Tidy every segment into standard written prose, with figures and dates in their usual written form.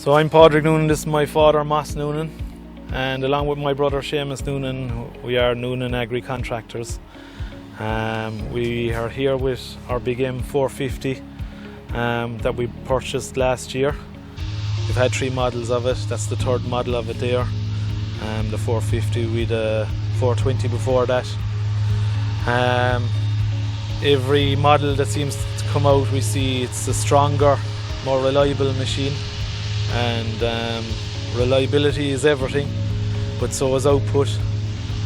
So I'm Padraig Noonan, this is my father Moss Noonan, and along with my brother Seamus Noonan, we are Noonan Agri Contractors. We are here with our BiG 450 that we purchased last year. We've had 3 models of it, that's the 3rd model of it there. The 450 with a 420 before that. Every model that seems to come out, we see it's a stronger, more reliable machine, and reliability is everything, but so is output,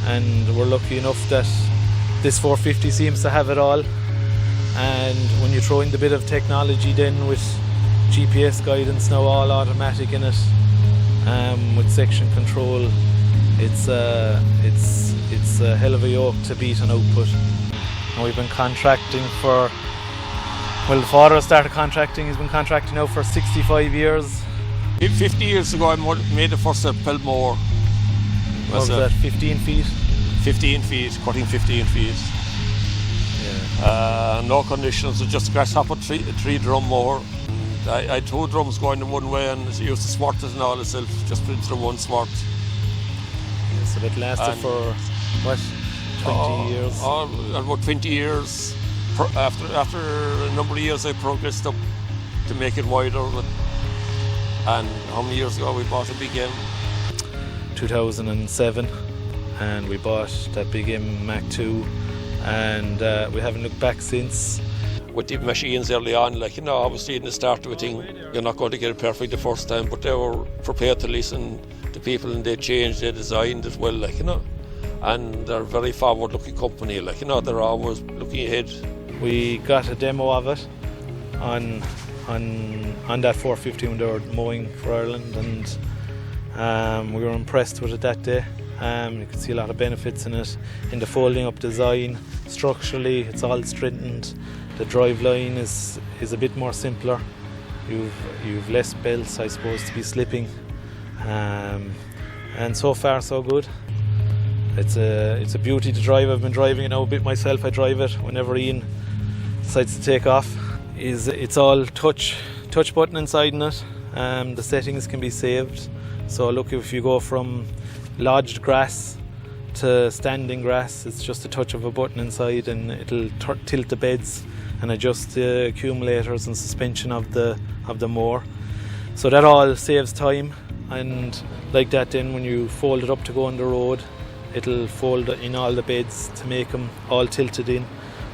and we're lucky enough that this 450 seems to have it all. And when you throw in the bit of technology then with GPS guidance now, all automatic in it, with section control, it's a hell of a yoke to beat on output. And we've been contracting for, well, the father started contracting, he's been contracting now for 65 years. 50 years ago I made the first Pellet mower. What was that, 15 feet? 15 feet, cutting 15 feet. Yeah. No conditions, just grasshopper 3 drum mower. I had 2 drums going in one way, and I used to swart it and all itself, just put it through one swart. Yeah, so that lasted for, what, 20 years? About 20 years. After a number of years I progressed up to make it wider. And how many years ago we bought a BiG? 2007, and we bought that BiG Mac 2, and we haven't looked back since. With the machines early on, like, you know, obviously in the start of a thing, you're not going to get it perfect the first time, but they were prepared to listen to people, and they changed, they designed as well, like, you know. And they're a very forward-looking company, like, you know, they're always looking ahead. We got a demo of it on that 450 when they were mowing for Ireland, and we were impressed with it that day. You can see a lot of benefits in it, in the folding up design. Structurally, it's all straightened. The drive line is a bit more simpler. You've less belts, I suppose, to be slipping, and so far so good. It's a beauty to drive. I've been driving it now a bit myself. I drive it whenever Ian decides to take off. It's all touch button inside in it. The settings can be saved. So look, if you go from lodged grass to standing grass, it's just a touch of a button inside, and it'll tilt the beds and adjust the accumulators and suspension of the mower. So that all saves time, and like that then when you fold it up to go on the road, it'll fold in all the beds to make them all tilted in.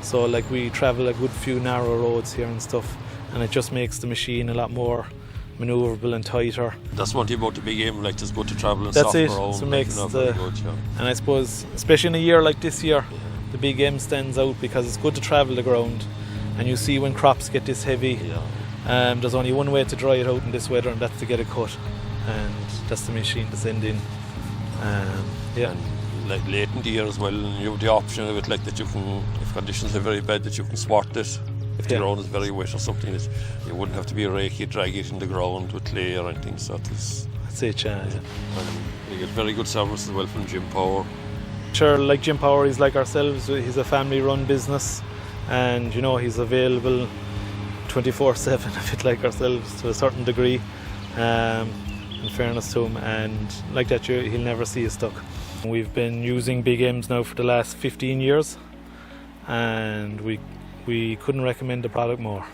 So like we travel a good few narrow roads here and stuff, and it just makes the machine a lot more manoeuvrable and tighter. That's one thing about the BiG, like, it's good to travel and that's soft it. ground. So it makes like, the good, yeah. And I suppose especially in a year like this year, the BiG stands out because it's good to travel the ground, and you see when crops get this heavy, there's only one way to dry it out in this weather, and that's to get it cut, and that's the machine to send in. And like late in the year as well, and you have the option of it, like that you can, if conditions are very bad, that you can swart it. If the ground is very wet or something, that you wouldn't have to be rakey, drag it in the ground with clay or anything. So that's it, yeah. And you get very good service as well from Jim Power. Sure, like Jim Power, he's like ourselves. He's a family-run business, and you know, he's available 24/7, a bit like ourselves to a certain degree. In fairness to him, and like that, he'll never see you stuck. We've been using BiG now for the last 15 years, and we couldn't recommend the product more.